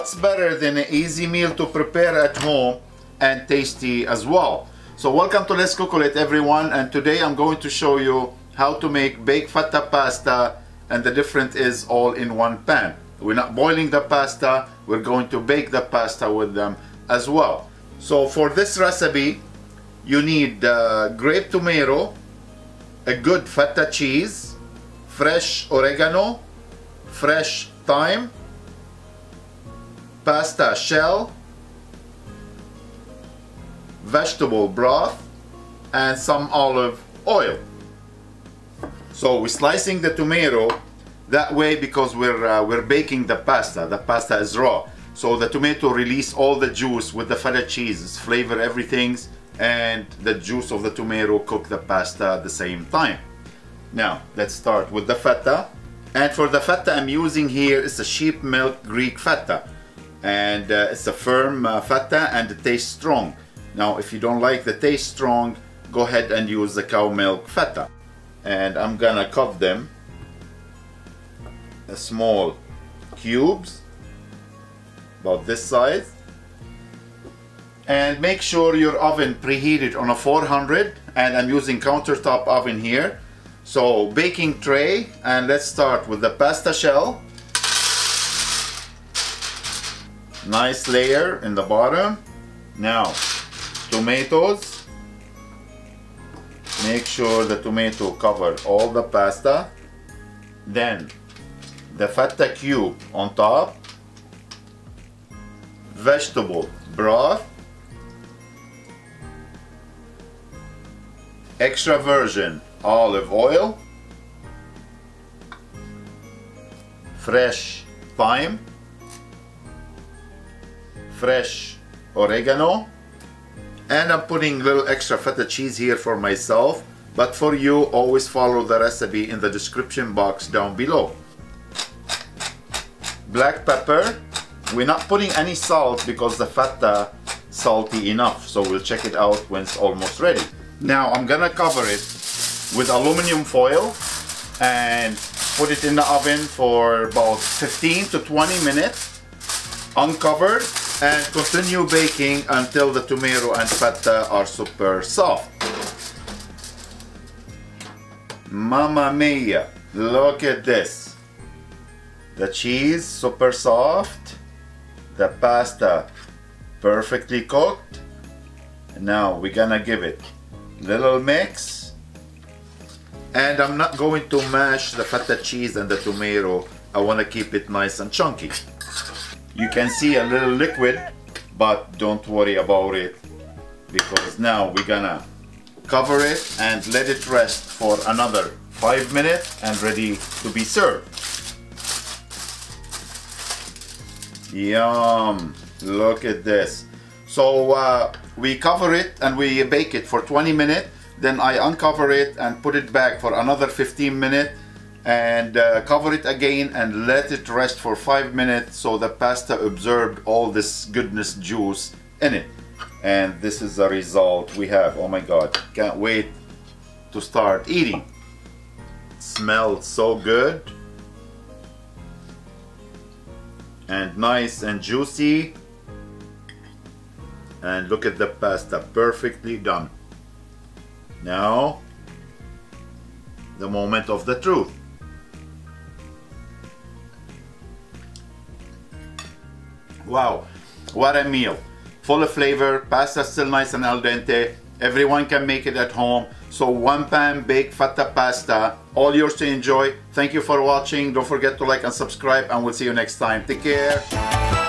what's better than an easy meal to prepare at home and tasty as well? So welcome to Let's Cook It, everyone, and today I'm going to show you how to make baked feta pasta, and the difference is all in one pan. We're not boiling the pasta, we're going to bake the pasta with them as well. So for this recipe you need grape tomato, a good feta cheese, fresh oregano, fresh thyme, pasta shell, vegetable broth, and some olive oil. So we're slicing the tomato that way because we're baking the pasta. The pasta is raw, so the tomato release all the juice with the feta cheese, flavor everything, and the juice of the tomato cook the pasta at the same time. Now let's start with the feta, and for the feta I'm using here is a sheep milk Greek feta, and it's a firm feta and it tastes strong. Now if you don't like the taste strong, go ahead and use the cow milk feta. And I'm gonna cut them small cubes about this size, and make sure your oven preheated on a 400, and I'm using countertop oven here. So baking tray, and let's start with the pasta shell. Nice layer in the bottom. Now tomatoes. Make sure the tomato covered all the pasta. Then the feta cube on top. Vegetable broth. Extra virgin olive oil. Fresh thyme. Fresh oregano. And I'm putting a little extra feta cheese here for myself, but for you, always follow the recipe in the description box down below. Black pepper. We're not putting any salt because the feta salty enough, so we'll check it out when it's almost ready. Now I'm gonna cover it with aluminum foil and put it in the oven for about 15 to 20 minutes, uncovered, and continue baking until the tomato and feta are super soft. Mamma mia, look at this. The cheese super soft, the pasta perfectly cooked. Now we're gonna give it a little mix, and I'm not going to mash the feta cheese and the tomato. I want to keep it nice and chunky. You can see a little liquid, but don't worry about it, because now we're gonna cover it and let it rest for another 5 minutes and ready to be served. Yum! Look at this. So we cover it and we bake it for 20 minutes, then I uncover it and put it back for another 15 minutes, and cover it again and let it rest for 5 minutes so the pasta absorbed all this goodness juice in it. And this is the result we have. Oh my god, can't wait to start eating. It smells so good and nice and juicy, and look at the pasta, perfectly done. Now the moment of the truth. Wow, what a meal. Full of flavor, pasta still nice and al dente. Everyone can make it at home. So one pan baked feta pasta, all yours to enjoy. Thank you for watching. Don't forget to like and subscribe, and we'll see you next time. Take care.